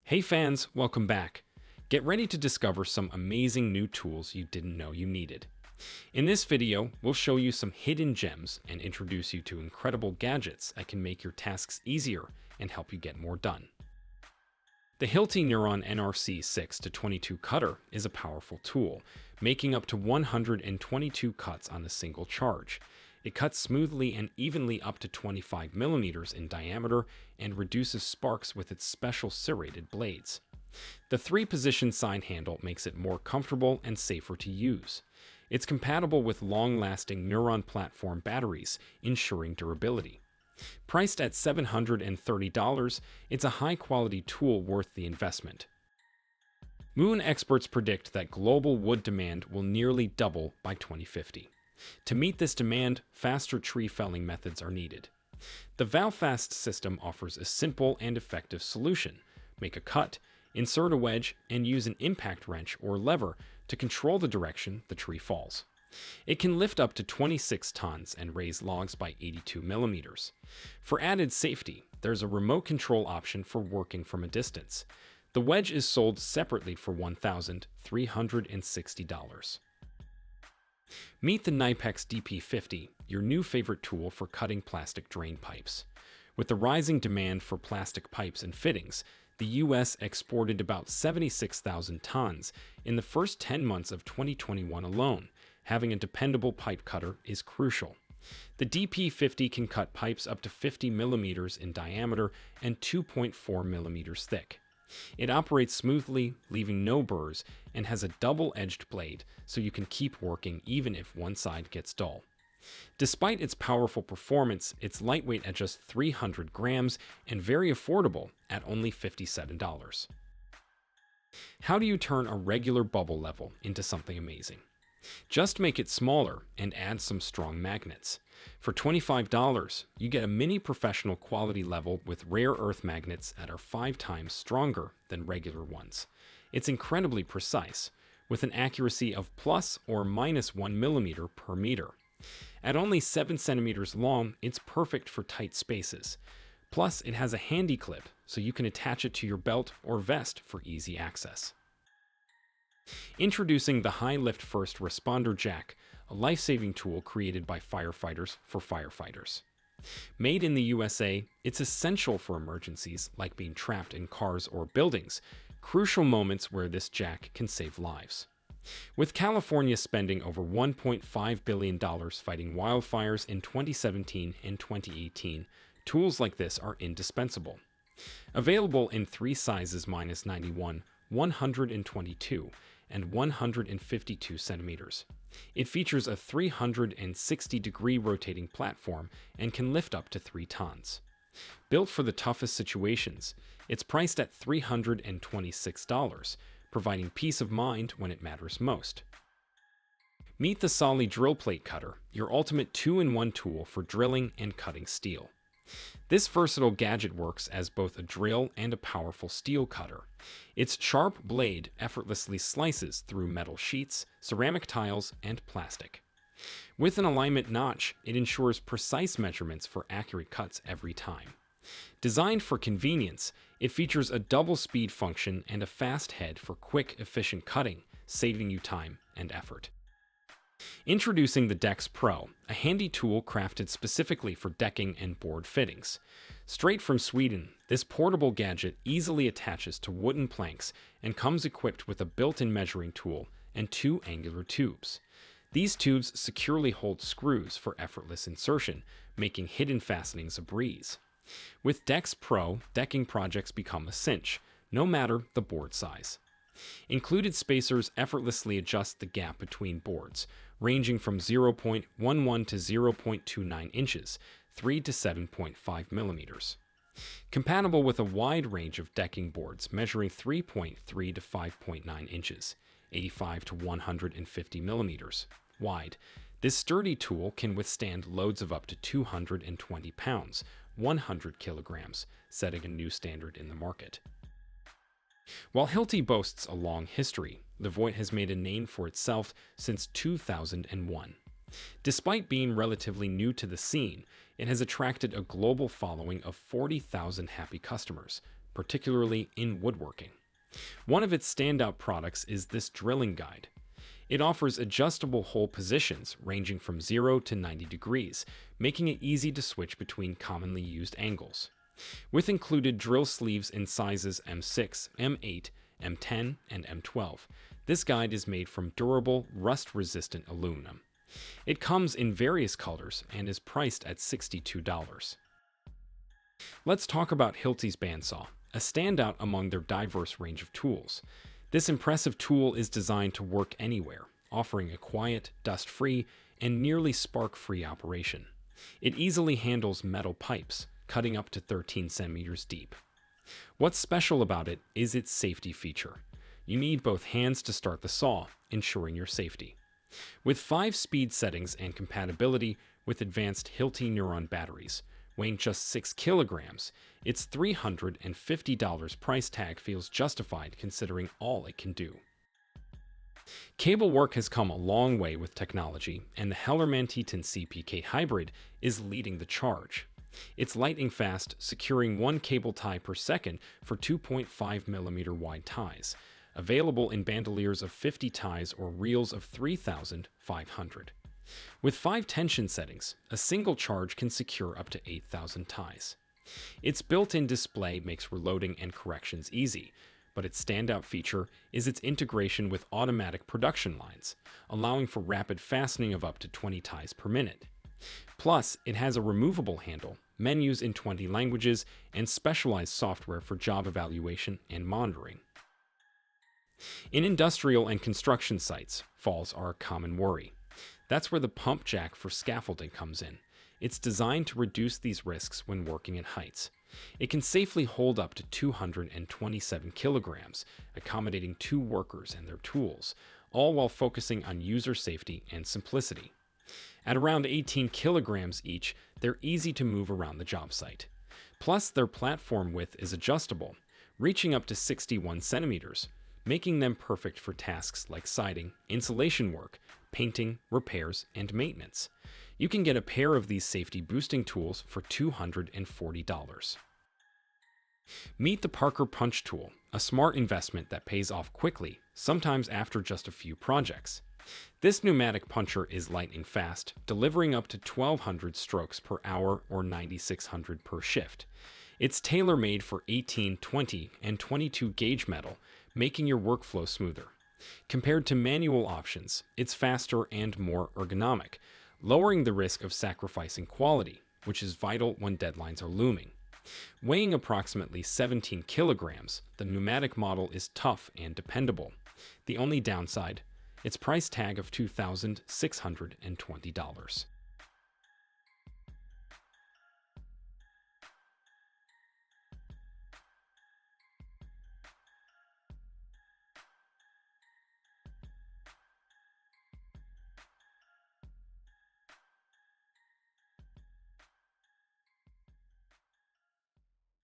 Hey fans, welcome back. Get ready to discover some amazing new tools you didn't know you needed. In this video, we'll show you some hidden gems and introduce you to incredible gadgets that can make your tasks easier and help you get more done. The Hilti Nuron NRC 6-22 cutter is a powerful tool, making up to 122 cuts on a single charge. It cuts smoothly and evenly up to 25 millimeters in diameter and reduces sparks with its special serrated blades. The 3-position side handle makes it more comfortable and safer to use. It's compatible with long-lasting Nuron platform batteries, ensuring durability. Priced at $730, it's a high-quality tool worth the investment. Moon experts predict that global wood demand will nearly double by 2050. To meet this demand, faster tree felling methods are needed. The ValFast system offers a simple and effective solution. Make a cut, insert a wedge, and use an impact wrench or lever to control the direction the tree falls. It can lift up to 26 tons and raise logs by 82 millimeters. For added safety, there's a remote control option for working from a distance. The wedge is sold separately for $1,360. Meet the Knipex DP50, your new favorite tool for cutting plastic drain pipes. With the rising demand for plastic pipes and fittings, the U.S. exported about 76,000 tons in the first 10 months of 2021 alone. Having a dependable pipe cutter is crucial. The DP50 can cut pipes up to 50 millimeters in diameter and 2.4 millimeters thick. It operates smoothly, leaving no burrs, and has a double-edged blade, so you can keep working even if one side gets dull. Despite its powerful performance, it's lightweight at just 300 grams and very affordable at only $57. How do you turn a regular bubble level into something amazing? Just make it smaller and add some strong magnets. For $25, you get a mini professional quality level with rare earth magnets that are 5 times stronger than regular ones. It's incredibly precise, with an accuracy of plus or minus 1 millimeter per meter. At only 7 centimeters long, it's perfect for tight spaces. Plus, it has a handy clip, so you can attach it to your belt or vest for easy access. Introducing the High Lift First Responder Jack, a life-saving tool created by firefighters for firefighters. Made in the USA, it's essential for emergencies like being trapped in cars or buildings, crucial moments where this jack can save lives. With California spending over $1.5 billion fighting wildfires in 2017 and 2018, tools like this are indispensable. Available in 3 sizes -91, 122, and 152 centimeters. It features a 360-degree rotating platform and can lift up to 3 tons. Built for the toughest situations, it's priced at $326, providing peace of mind when it matters most. Meet the Solly Drill Plate Cutter, your ultimate 2-in-1 tool for drilling and cutting steel. This versatile gadget works as both a drill and a powerful steel cutter. Its sharp blade effortlessly slices through metal sheets, ceramic tiles, and plastic. With an alignment notch, it ensures precise measurements for accurate cuts every time. Designed for convenience, it features a double-speed function and a fast head for quick, efficient cutting, saving you time and effort. Introducing the Dex Pro, a handy tool crafted specifically for decking and board fittings. Straight from Sweden, this portable gadget easily attaches to wooden planks and comes equipped with a built-in measuring tool and 2 angular tubes. These tubes securely hold screws for effortless insertion, making hidden fastenings a breeze. With Dex Pro, decking projects become a cinch, no matter the board size. Included spacers effortlessly adjust the gap between boards, ranging from 0.11 to 0.29 inches, 3 to 7.5 millimeters. Compatible with a wide range of decking boards measuring 3.3 to 5.9 inches, 85 to 150 millimeters wide, this sturdy tool can withstand loads of up to 220 pounds, 100 kilograms, setting a new standard in the market. While Hilti boasts a long history, Levoite has made a name for itself since 2001. Despite being relatively new to the scene, it has attracted a global following of 40,000 happy customers, particularly in woodworking. One of its standout products is this drilling guide. It offers adjustable hole positions ranging from 0 to 90 degrees, making it easy to switch between commonly used angles. With included drill sleeves in sizes M6, M8, M10, and M12, this guide is made from durable, rust-resistant aluminum. It comes in various colors and is priced at $62. Let's talk about Hilti's bandsaw, a standout among their diverse range of tools. This impressive tool is designed to work anywhere, offering a quiet, dust-free, and nearly spark-free operation. It easily handles metal pipes, cutting up to 13 centimeters deep. What's special about it is its safety feature. You need both hands to start the saw, ensuring your safety. With 5 speed settings and compatibility with advanced Hilti Nuron batteries, weighing just 6 kilograms, its $350 price tag feels justified considering all it can do. Cable work has come a long way with technology, and the Hellermann-Titan CPK Hybrid is leading the charge. It's lightning fast, securing 1 cable tie per second for 2.5mm wide ties, available in bandoliers of 50 ties or reels of 3,500. With 5 tension settings, a single charge can secure up to 8,000 ties. Its built-in display makes reloading and corrections easy, but its standout feature is its integration with automatic production lines, allowing for rapid fastening of up to 20 ties per minute. Plus, it has a removable handle, menus in 20 languages, and specialized software for job evaluation and monitoring. In industrial and construction sites, falls are a common worry. That's where the pump jack for scaffolding comes in. It's designed to reduce these risks when working at heights. It can safely hold up to 227 kilograms, accommodating 2 workers and their tools, all while focusing on user safety and simplicity. At around 18 kilograms each, they're easy to move around the job site. Plus, their platform width is adjustable, reaching up to 61 centimeters, making them perfect for tasks like siding, insulation work, painting, repairs, and maintenance. You can get a pair of these safety boosting tools for $240. Meet the Parker Punch Tool, a smart investment that pays off quickly, sometimes after just a few projects. This pneumatic puncher is lightning fast, delivering up to 1,200 strokes per hour or 9,600 per shift. It's tailor-made for 18, 20, and 22 gauge metal, making your workflow smoother. Compared to manual options, it's faster and more ergonomic, lowering the risk of sacrificing quality, which is vital when deadlines are looming. Weighing approximately 17 kilograms, the pneumatic model is tough and dependable. The only downside, its price tag of $2,620.